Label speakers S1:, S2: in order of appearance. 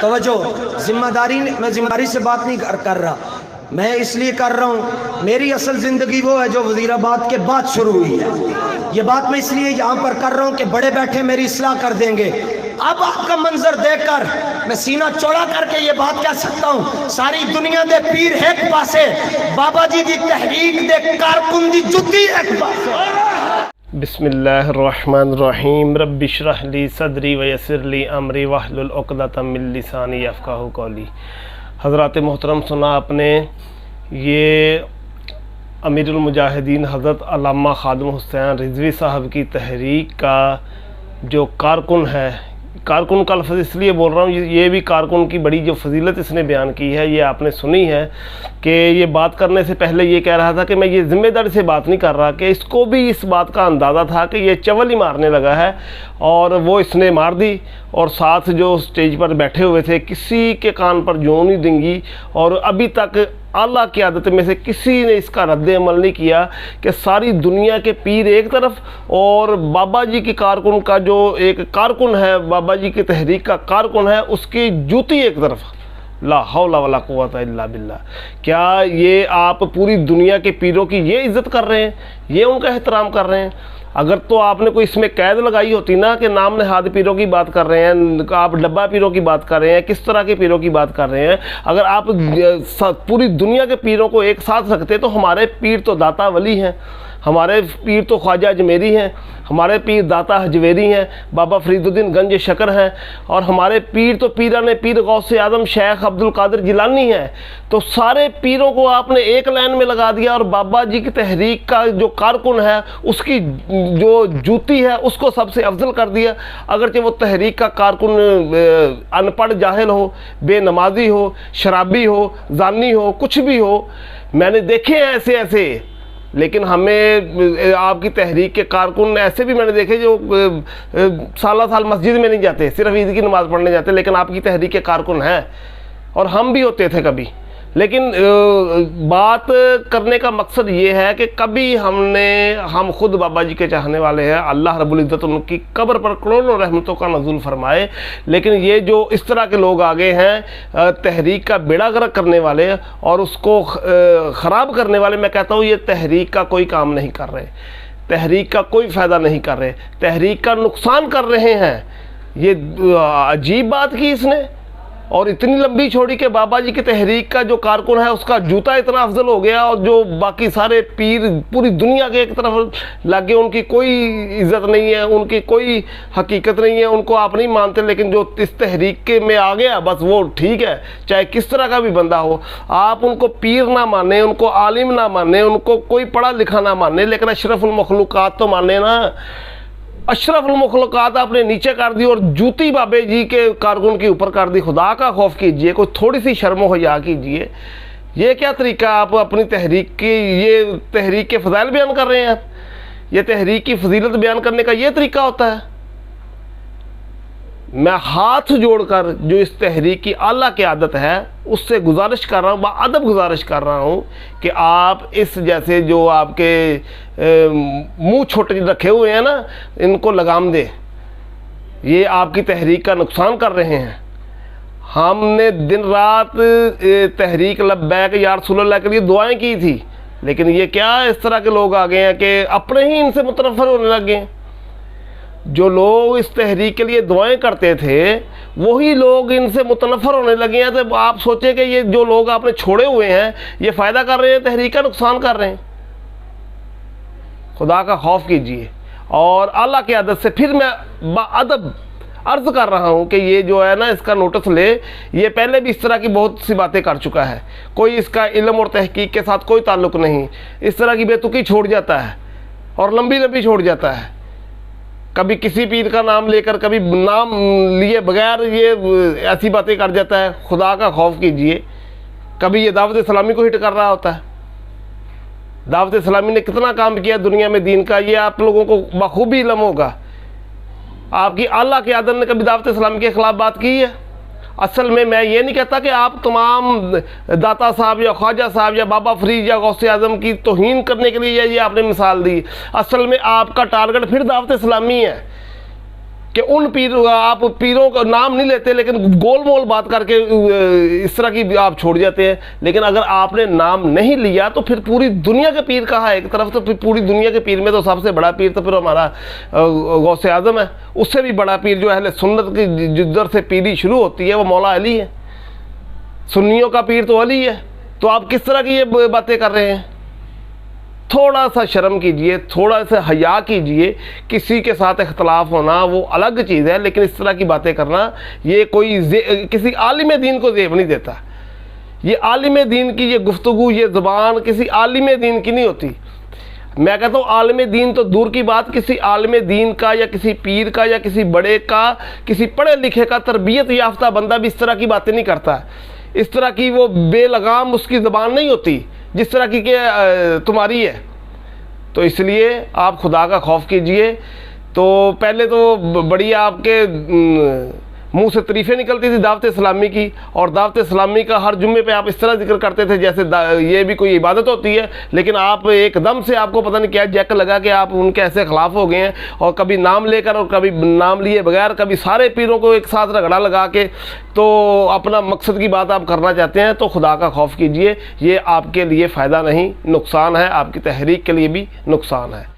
S1: توجہ، ذمہ داری سے بات نہیں کر رہا، میں اس لیے کر رہا ہوں، میری اصل زندگی وہ ہے جو وزیر آباد کے بعد شروع ہوئی ہے۔ یہ بات میں اس لیے یہاں پر کر رہا ہوں کہ بڑے بیٹھے میری اصلاح کر دیں گے۔ اب آپ کا منظر دیکھ کر میں سینہ چوڑا کر کے یہ بات کہہ سکتا ہوں، ساری دنیا دے پیر ایک پاسے، بابا جی دی تحریک دے کارکن دی جتی ایک پاسے۔
S2: بسم اللہ الرحمن الرحیم، رب اشرح لی صدری ویسر لی امری واحلل عقدۃ من لسانی یفقہوا قولی۔ حضرات محترم، سنا آپ نے یہ امیر المجاہدین حضرت علامہ خادم حسین رضوی صاحب کی تحریک کا جو کارکن ہے، کارکن کا لفظ اس لیے بول رہا ہوں، یہ بھی کارکن کی بڑی جو فضیلت اس نے بیان کی ہے یہ آپ نے سنی ہے کہ یہ بات کرنے سے پہلے یہ کہہ رہا تھا کہ میں یہ ذمہ داری سے بات نہیں کر رہا، کہ اس کو بھی اس بات کا اندازہ تھا کہ یہ چول ہی مارنے لگا ہے، اور وہ اس نے مار دی، اور ساتھ جو سٹیج پر بیٹھے ہوئے تھے کسی کے کان پر جوں نہیں دنگی، اور ابھی تک اعلیٰ قیادت میں سے کسی نے اس کا رد عمل نہیں کیا کہ ساری دنیا کے پیر ایک طرف اور بابا جی کی کارکن کا جو ایک کارکن ہے، بابا جی کی تحریک کا کارکن ہے، اس کی جوتی ایک طرف۔ لا حول ولا قوت الا باللہ۔ کیا یہ آپ پوری دنیا کے پیروں کی یہ عزت کر رہے ہیں، یہ ان کا احترام کر رہے ہیں؟ اگر تو آپ نے کوئی اس میں قید لگائی ہوتی نا کہ نام نہاد پیروں کی بات کر رہے ہیں، آپ ڈبہ پیروں کی بات کر رہے ہیں، کس طرح کے پیروں کی بات کر رہے ہیں، اگر آپ پوری دنیا کے پیروں کو ایک ساتھ رکھتے تو ہمارے پیر تو داتا ولی ہیں، ہمارے پیر تو خواجہ اجمیری ہیں، ہمارے پیر داتا حجویری ہیں، بابا فرید الدین گنج شکر ہیں، اور ہمارے پیر تو پیران پیر غوث اعظم شیخ عبد القادر جیلانی ہیں۔ تو سارے پیروں کو آپ نے ایک لائن میں لگا دیا، اور بابا جی کی تحریک کا جو کارکن ہے اس کی جو جوتی ہے اس کو سب سے افضل کر دیا، اگرچہ وہ تحریک کا کارکن ان پڑھ جاہل ہو، بے نمازی ہو، شرابی ہو، زانی ہو، کچھ بھی ہو۔ میں نے دیکھے ہیں ایسے، لیکن ہمیں آپ کی تحریک کے کارکن ایسے بھی میں نے دیکھے جو سالہ سال مسجد میں نہیں جاتے، صرف عید کی نماز پڑھنے جاتے، لیکن آپ کی تحریک کے کارکن ہیں، اور ہم بھی ہوتے تھے کبھی۔ لیکن بات کرنے کا مقصد یہ ہے کہ کبھی ہم خود بابا جی کے چاہنے والے ہیں، اللہ رب العزت ان کی قبر پر کروڑوں رحمتوں کا نزول فرمائے، لیکن یہ جو اس طرح کے لوگ آگے ہیں تحریک کا بیڑا غرق کرنے والے اور اس کو خراب کرنے والے، میں کہتا ہوں یہ تحریک کا کوئی کام نہیں کر رہے، تحریک کا کوئی فائدہ نہیں کر رہے، تحریک کا نقصان کر رہے ہیں۔ یہ عجیب بات کی اس نے، اور اتنی لمبی چھوڑی کہ بابا جی کی تحریک کا جو کارکن ہے اس کا جوتا اتنا افضل ہو گیا، اور جو باقی سارے پیر پوری دنیا کے ایک طرف لگے، ان کی کوئی عزت نہیں ہے، ان کی کوئی حقیقت نہیں ہے، ان کو آپ نہیں مانتے، لیکن جو اس تحریک کے میں آ گیا بس وہ ٹھیک ہے، چاہے کس طرح کا بھی بندہ ہو، آپ ان کو پیر نہ مانیں، ان کو عالم نہ مانیں، ان کو کوئی پڑھا لکھا نہ مانیں، لیکن اشرف المخلوقات تو مانیں نا۔ اشرف المخلوقات آپ نے نیچے کر دی اور جوتی بابے جی کے کارکن کے اوپر کر دی۔ خدا کا خوف کیجئے، کوئی تھوڑی سی شرم و حیا کیجئے۔ یہ کیا طریقہ، آپ اپنی تحریک کی یہ تحریک کے فضائل بیان کر رہے ہیں، یہ تحریک کی فضیلت بیان کرنے کا یہ طریقہ ہوتا ہے؟ میں ہاتھ جوڑ کر جو اس تحریک کی اعلیٰ قیادت ہے اس سے گزارش کر رہا ہوں، باادب گزارش کر رہا ہوں کہ آپ اس جیسے جو آپ کے منہ چھوٹے رکھے ہوئے ہیں نا، ان کو لگام دے، یہ آپ کی تحریک کا نقصان کر رہے ہیں۔ ہم نے دن رات تحریک لبیک یا رسول اللہ کے لیے دعائیں کی تھی، لیکن یہ کیا اس طرح کے لوگ آ گئے ہیں کہ اپنے ہی ان سے متنفر ہونے لگے ہیں۔ جو لوگ اس تحریک کے لیے دعائیں کرتے تھے وہی لوگ ان سے متنفر ہونے لگے ہیں، تو آپ سوچیں کہ یہ جو لوگ آپ نے چھوڑے ہوئے ہیں یہ فائدہ کر رہے ہیں، تحریک کا نقصان کر رہے ہیں۔ خدا کا خوف کیجئے، اور اعلیٰ قیادت سے پھر میں باادب عرض کر رہا ہوں کہ یہ جو ہے نا اس کا نوٹس لے، یہ پہلے بھی اس طرح کی بہت سی باتیں کر چکا ہے، کوئی اس کا علم اور تحقیق کے ساتھ کوئی تعلق نہیں، اس طرح کی بے تکی چھوڑ جاتا ہے اور لمبی چھوڑ جاتا ہے، کبھی کسی پیر کا نام لے کر، کبھی نام لیے بغیر یہ ایسی باتیں کر جاتا ہے۔ خدا کا خوف کیجئے۔ کبھی یہ دعوت اسلامی کو ہٹ کر رہا ہوتا ہے۔ دعوت اسلامی نے کتنا کام کیا دنیا میں دین کا، یہ آپ لوگوں کو بخوبی علم ہوگا۔ آپ کی اعلیٰ قیادت نے کبھی دعوت اسلامی کے خلاف بات کی ہے؟ اصل میں یہ نہیں کہتا کہ آپ تمام داتا صاحب یا خواجہ صاحب یا بابا فرید یا غوث اعظم کی توہین کرنے کے لیے یہ آپ نے مثال دی، اصل میں آپ کا ٹارگٹ پھر دعوت اسلامی ہے۔ کہ ان آپ پیروں کا نام نہیں لیتے لیکن گول مول بات کر کے اس طرح کی آپ چھوڑ جاتے ہیں. لیکن اگر آپ نے نام نہیں لیا تو پھر پوری دنیا کے پیر کہاں ہے؟ ایک طرف تو پھر پوری دنیا کے پیر میں تو سب سے بڑا پیر تو پھر ہمارا غوث اعظم ہے. اس سے بھی بڑا پیر جو اہل سنت کی جدر سے پیری شروع ہوتی ہے وہ مولا علی ہے. سنیوں کا پیر تو علی ہے. تو آپ کس طرح کی یہ باتیں کر رہے ہیں؟ تھوڑا سا شرم کیجئے, تھوڑا سا حیا کیجئے. کسی کے ساتھ اختلاف ہونا وہ الگ چیز ہے, لیکن اس طرح کی باتیں کرنا یہ کوئی کسی عالم دین کو زیب نہیں دیتا. یہ عالم دین کی یہ گفتگو, یہ زبان کسی عالم دین کی نہیں ہوتی. میں کہتا ہوں عالم دین تو دور کی بات, کسی عالم دین کا یا کسی پیر کا یا کسی بڑے کا, کسی پڑھے لکھے کا, تربیت یافتہ بندہ بھی اس طرح کی باتیں نہیں کرتا. اس طرح کی وہ بے لگام اس کی زبان نہیں ہوتی جس طرح کی کہ تمہاری ہے. تو اس لیے آپ خدا کا خوف کیجئے. تو پہلے تو بڑی آپ کے منہ سے تعریفیں نکلتی تھی دعوت اسلامی کی, اور دعوت اسلامی کا ہر جمعے پہ آپ اس طرح ذکر کرتے تھے جیسے یہ بھی کوئی عبادت ہوتی ہے. لیکن آپ ایک دم سے آپ کو پتہ نہیں کیا جیک لگا کہ آپ ان کے ایسے خلاف ہو گئے ہیں, اور کبھی نام لے کر اور کبھی نام لیے بغیر, کبھی سارے پیروں کو ایک ساتھ رگڑا لگا کے تو اپنا مقصد کی بات آپ کرنا چاہتے ہیں. تو خدا کا خوف کیجئے, یہ آپ کے لیے فائدہ نہیں, نقصان ہے, آپ کی تحریک کے لیے بھی نقصان ہے.